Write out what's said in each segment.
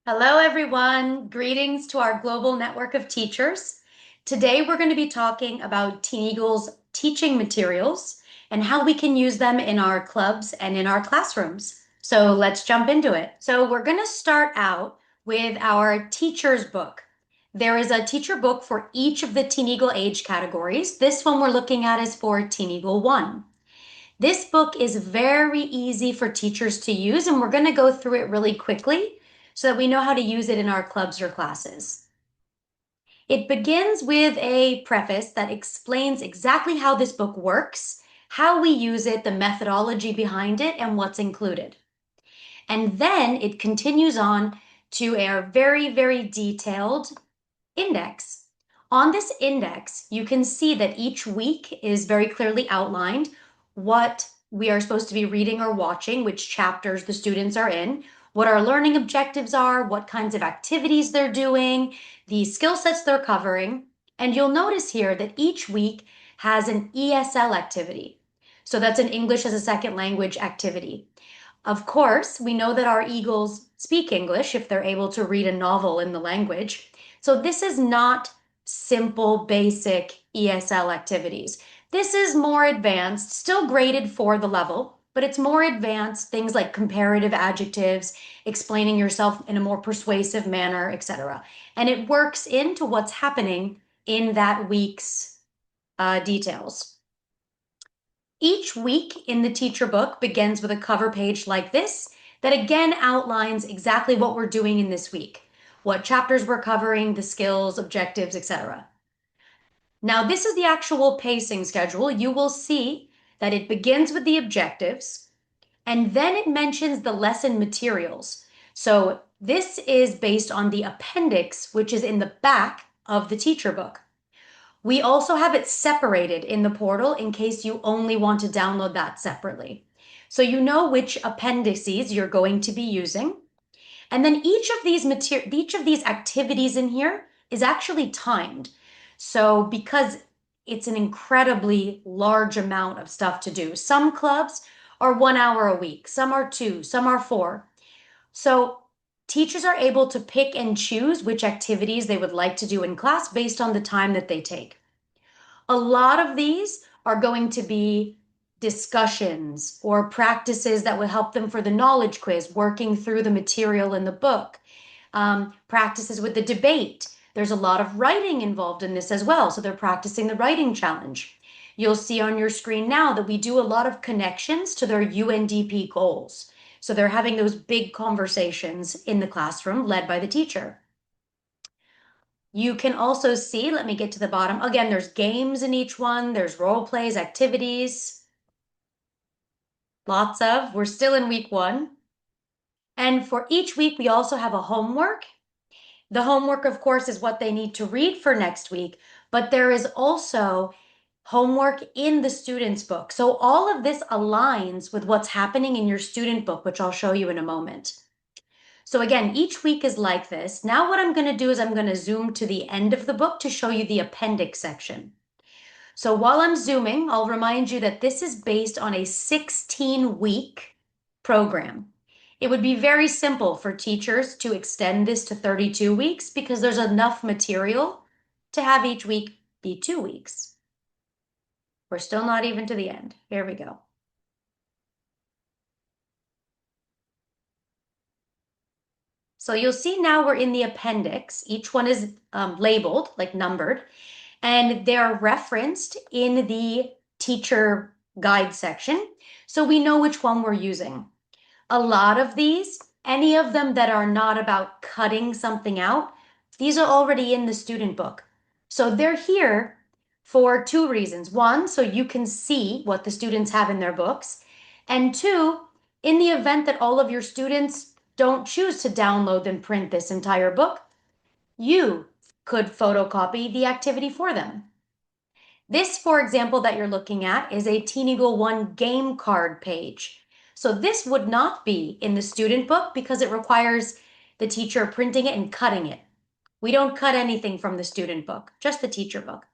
Hello, everyone. Greetings to our global network of teachers. Today, we're going to be talking about TeenEagle's teaching materials and how we can use them in our clubs and in our classrooms. So let's jump into it. So we're going to start out with our teacher's book. There is a teacher book for each of the TeenEagle age categories. This one we're looking at is for TeenEagle 1. This book is very easy for teachers to use, and we're going to go through it really quickly so that we know how to use it in our clubs or classes. It begins with a preface that explains exactly how this book works, how we use it, the methodology behind it, and what's included. And then it continues on to a very, very detailed index. On this index, you can see that each week is very clearly outlined what we are supposed to be reading or watching, which chapters the students are in, what our learning objectives are, what kinds of activities they're doing, the skill sets they're covering. And you'll notice here that each week has an ESL activity. So that's an English as a second language activity. Of course, we know that our Eagles speak English if they're able to read a novel in the language. So this is not simple, basic ESL activities. This is more advanced, still graded for the level, but it's more advanced, things like comparative adjectives, explaining yourself in a more persuasive manner, etc. And it works into what's happening in that week's details. Each week in the teacher book begins with a cover page like this that again outlines exactly what we're doing in this week, what chapters we're covering, the skills, objectives, etc. Now, this is the actual pacing schedule. You will see that it begins with the objectives and then it mentions the lesson materials. So this is based on the appendix, which is in the back of the teacher book. We also have it separated in the portal in case you only want to download that separately. So you know which appendices you're going to be using. And then each of these activities in here is actually timed. So because it's an incredibly large amount of stuff to do. Some clubs are 1 hour a week, some are 2, some are 4. So teachers are able to pick and choose which activities they would like to do in class based on the time that they take. A lot of these are going to be discussions or practices that will help them for the knowledge quiz, working through the material in the book, practices with the debate. There's a lot of writing involved in this as well, so they're practicing the writing challenge. You'll see on your screen now that we do a lot of connections to their UNDP goals. So they're having those big conversations in the classroom led by the teacher. You can also see, let me get to the bottom. Again, there's games in each one. There's role plays, activities. Lots of. We're still in week 1. And for each week, we also have a homework. The homework, of course, is what they need to read for next week, but there is also homework in the student's book. So all of this aligns with what's happening in your student book, which I'll show you in a moment. So again, each week is like this. Now what I'm going to do is I'm going to zoom to the end of the book to show you the appendix section. So while I'm zooming, I'll remind you that this is based on a 16-week program. It would be very simple for teachers to extend this to 32 weeks because there's enough material to have each week be 2 weeks. We're still not even to the end. Here we go. So you'll see now we're in the appendix. Each one is labeled, like numbered, and they're referenced in the teacher guide section. So we know which one we're using. A lot of these, any of them that are not about cutting something out, these are already in the student book. So they're here for 2 reasons. 1, so you can see what the students have in their books. And 2, in the event that all of your students don't choose to download and print this entire book, you could photocopy the activity for them. This, for example, that you're looking at is a TeenEagle 1 game card page. So this would not be in the student book because it requires the teacher printing it and cutting it. We don't cut anything from the student book, just the teacher book.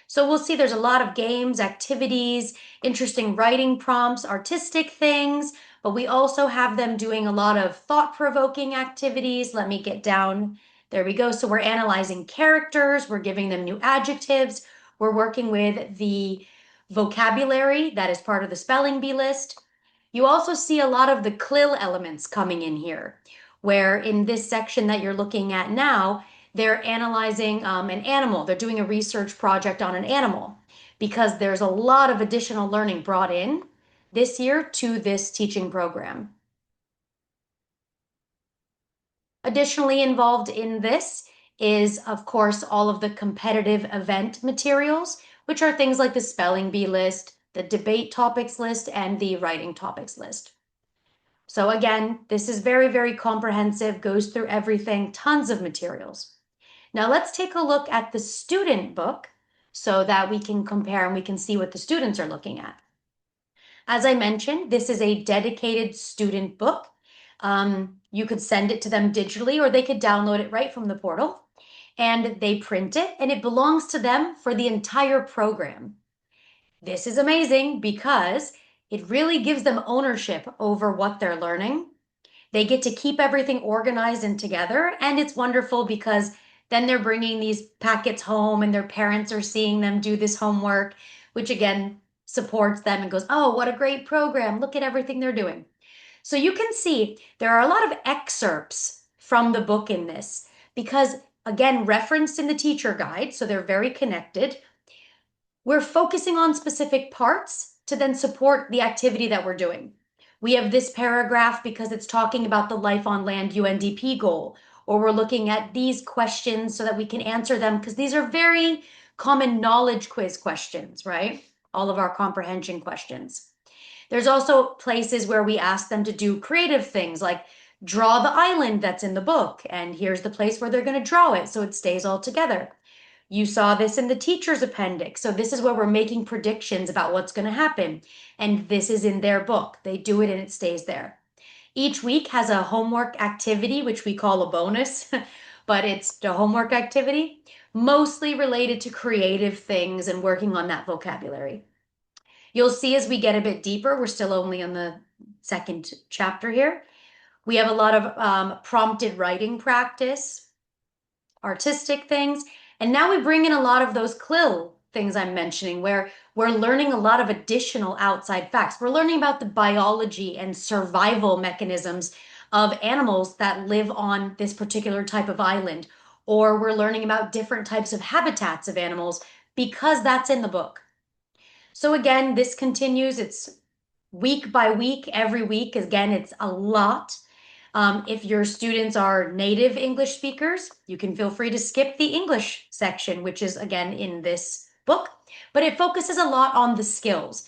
So we'll see there's a lot of games, activities, interesting writing prompts, artistic things, but we also have them doing a lot of thought-provoking activities. Let me get down. There we go. So we're analyzing characters, we're giving them new adjectives, we're working with the vocabulary that is part of the spelling bee list. You also see a lot of the CLIL elements coming in here, where in this section that you're looking at now, they're analyzing an animal. They're doing a research project on an animal because there's a lot of additional learning brought in this year to this teaching program. Additionally involved in this is, of course, all of the competitive event materials, which are things like the spelling bee list, the debate topics list, and the writing topics list. So again, this is very, very comprehensive, goes through everything, tons of materials. Now let's take a look at the student book so that we can compare and we can see what the students are looking at. As I mentioned, this is a dedicated student book. You could send it to them digitally or they could download it right from the portal and they print it and it belongs to them for the entire program. This is amazing because it really gives them ownership over what they're learning. They get to keep everything organized and together, and it's wonderful because then they're bringing these packets home and their parents are seeing them do this homework, which again supports them and goes, oh, what a great program. Look at everything they're doing. So you can see there are a lot of excerpts from the book in this because, again, referenced in the teacher guide, so they're very connected. We're focusing on specific parts to then support the activity that we're doing. We have this paragraph because it's talking about the Life on Land UNDP goal, or we're looking at these questions so that we can answer them because these are very common knowledge quiz questions, right? All of our comprehension questions. There's also places where we ask them to do creative things like draw the island that's in the book, and here's the place where they're going to draw it so it stays all together. You saw this in the teacher's appendix. So this is where we're making predictions about what's going to happen. And this is in their book. They do it and it stays there. Each week has a homework activity, which we call a bonus, but it's the homework activity, mostly related to creative things and working on that vocabulary. You'll see as we get a bit deeper, we're still only on the second chapter here. We have a lot of prompted writing practice, artistic things. And now we bring in a lot of those CLIL things I'm mentioning, where we're learning a lot of additional outside facts. We're learning about the biology and survival mechanisms of animals that live on this particular type of island, or we're learning about different types of habitats of animals because that's in the book. So again, this continues. It's week by week, every week. Again, it's a lot. If your students are native English speakers, you can feel free to skip the English section, which is again in this book, but it focuses a lot on the skills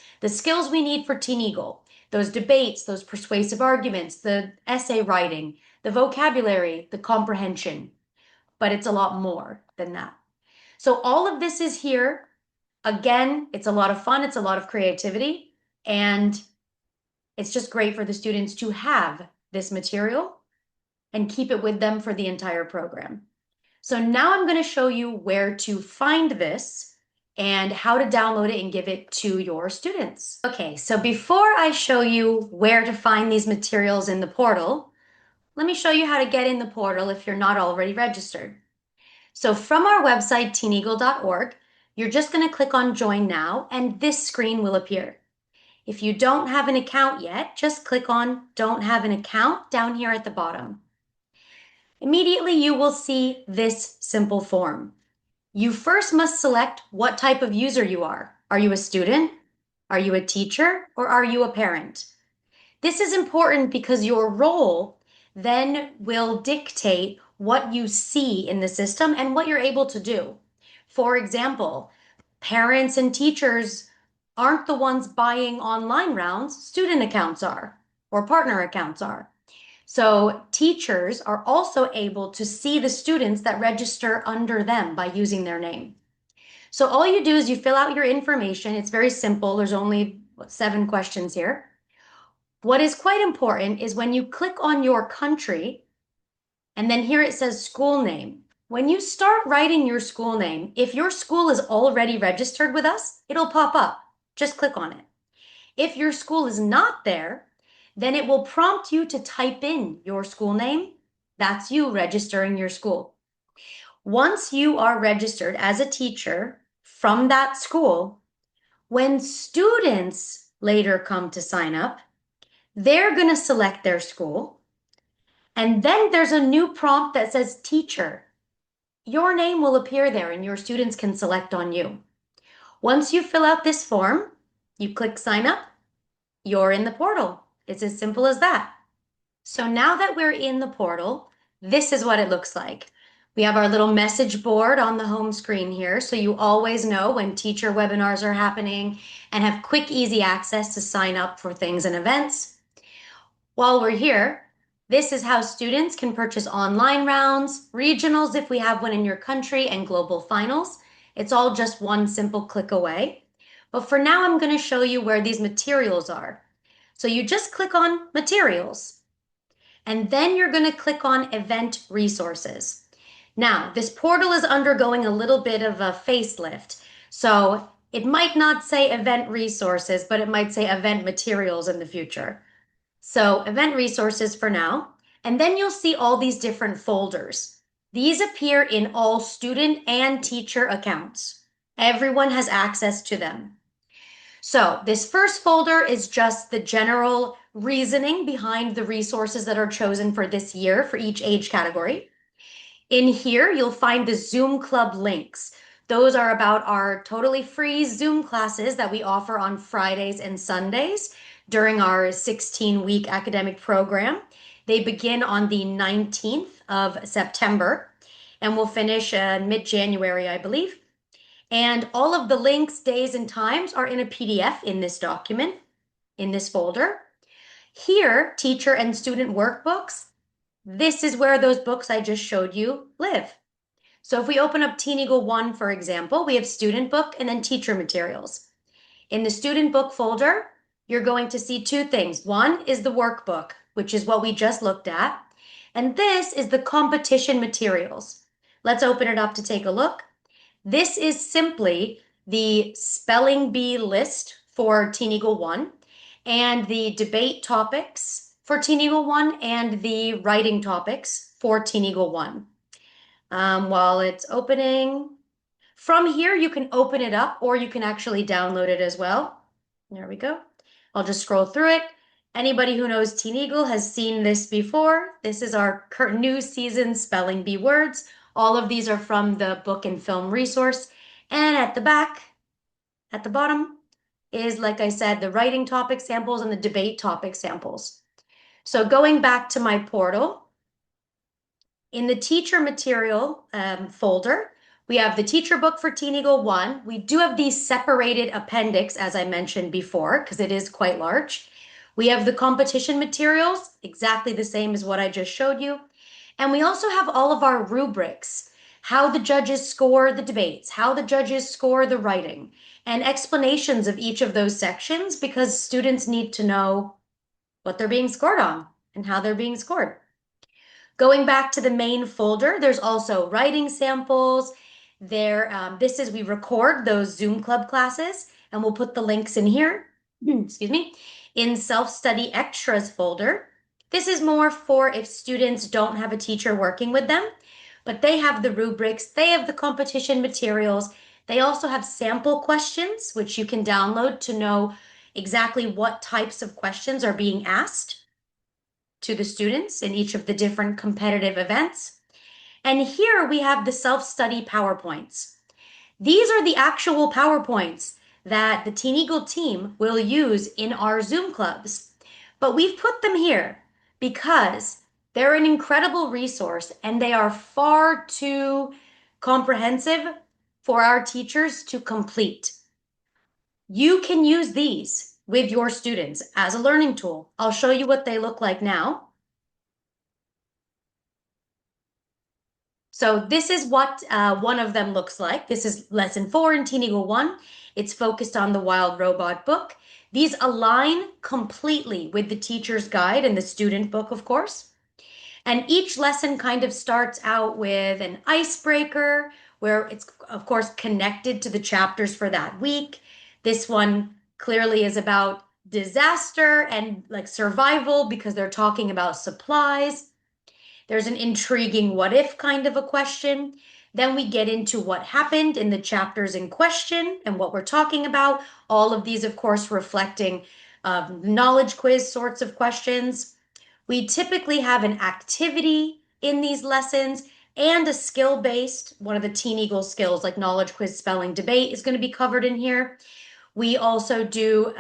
we need for TeenEagle, those debates, those persuasive arguments, the essay writing, the vocabulary, the comprehension, but it's a lot more than that. So all of this is here. Again, it's a lot of fun, it's a lot of creativity, and it's just great for the students to have this material and keep it with them for the entire program. So now I'm going to show you where to find this and how to download it and give it to your students. Okay, so before I show you where to find these materials in the portal, let me show you how to get in the portal if you're not already registered. So from our website, teeneagle.org, you're just going to click on Join Now, and this screen will appear. If you don't have an account yet, just click on Don't Have an Account down here at the bottom. Immediately, you will see this simple form. You first must select what type of user you are. Are you a student? Are you a teacher? Or are you a parent? This is important because your role then will dictate what you see in the system and what you're able to do. For example, parents and teachers aren't the ones buying online rounds, student accounts are, or partner accounts are. So teachers are also able to see the students that register under them by using their name. So all you do is you fill out your information. It's very simple. There's only 7 questions here. What is quite important is when you click on your country, and then here it says school name. When you start writing your school name, if your school is already registered with us, it'll pop up. Just click on it. If your school is not there, Then it will prompt you to type in your school name. That's you registering your school. Once you are registered as a teacher from that school, when students later come to sign up, they're going to select their school. And then there's a new prompt that says teacher. Your name will appear there and your students can select on you. Once you fill out this form, you click sign up, you're in the portal. It's as simple as that. So now that we're in the portal, this is what it looks like. We have our little message board on the home screen here, so you always know when teacher webinars are happening and have quick, easy access to sign up for things and events. While we're here, this is how students can purchase online rounds, regionals if we have one in your country, and global finals. It's all just one simple click away. But for now, I'm going to show you where these materials are. So you just click on materials, and then you're going to click on event resources. Now, this portal is undergoing a little bit of a facelift. So it might not say event resources, but it might say event materials in the future. So event resources for now, and then you'll see all these different folders. These appear in all student and teacher accounts. Everyone has access to them. So this first folder is just the general reasoning behind the resources that are chosen for this year for each age category. In here, you'll find the Zoom Club links. Those are about our totally free Zoom classes that we offer on Fridays and Sundays during our 16-week academic program. They begin on the 19th of September and will finish mid-January, I believe. And all of the links, days, and times are in a PDF in this document, in this folder. Here, teacher and student workbooks, this is where those books I just showed you live. So if we open up TeenEagle 1, for example, we have student book and then teacher materials. In the student book folder, you're going to see two things. One is the workbook, which is what we just looked at. And this is the competition materials. Let's open it up to take a look. This is simply the spelling bee list for TeenEagle 1 and the debate topics for TeenEagle 1 and the writing topics for TeenEagle 1. While it's opening, from here you can open it up or you can actually download it as well. There we go. I'll just scroll through it. Anybody who knows TeenEagle has seen this before. This is our new season spelling bee words. All of these are from the book and film resource. And at the back, at the bottom, is, like I said, the writing topic samples and the debate topic samples. So going back to my portal, in the teacher material folder, we have the teacher book for TeenEagle 1. We do have the separated appendix, as I mentioned before, because it is quite large. We have the competition materials, exactly the same as what I just showed you. And we also have all of our rubrics, how the judges score the debates, how the judges score the writing, and explanations of each of those sections because students need to know what they're being scored on and how they're being scored. Going back to the main folder, there's also writing samples. This is, we record those Zoom Club classes, and we'll put the links in here, excuse me, in self-study extras folder. This is more for if students don't have a teacher working with them, but they have the rubrics, they have the competition materials. They also have sample questions, which you can download to know exactly what types of questions are being asked to the students in each of the different competitive events. And here we have the self-study PowerPoints. These are the actual PowerPoints that the TeenEagle team will use in our Zoom clubs. But we've put them here because they're an incredible resource and they are far too comprehensive for our teachers to complete. You can use these with your students as a learning tool. I'll show you what they look like now. So this is what one of them looks like. This is lesson 4 in TeenEagle 1. It's focused on the Wild Robot book. These align completely with the teacher's guide and the student book, of course. And each lesson kind of starts out with an icebreaker where it's, of course, connected to the chapters for that week. This one clearly is about disaster and like survival because they're talking about supplies. There's an intriguing what if kind of a question. Then we get into what happened in the chapters in question and what we're talking about. All of these, of course, reflecting knowledge quiz sorts of questions. We typically have an activity in these lessons and a skill-based, one of the TeenEagle skills like knowledge quiz, spelling, debate is going to be covered in here. We also do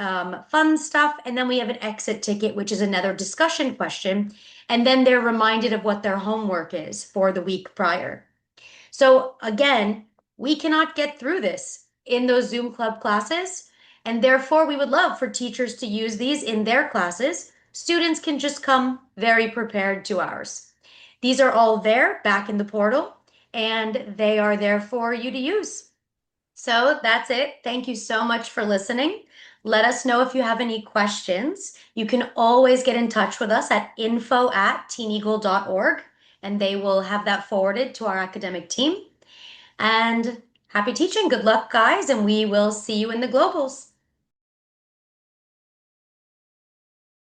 fun stuff, and then we have an exit ticket, which is another discussion question. And then they're reminded of what their homework is for the week prior. So again, we cannot get through this in those Zoom Club classes, and therefore we would love for teachers to use these in their classes. Students can just come very prepared to ours. These are all there back in the portal, and they are there for you to use. So that's it. Thank you so much for listening. Let us know if you have any questions. You can always get in touch with us at info@teeneagle.org, and they will have that forwarded to our academic team. And happy teaching. Good luck, guys, and we will see you in the globals.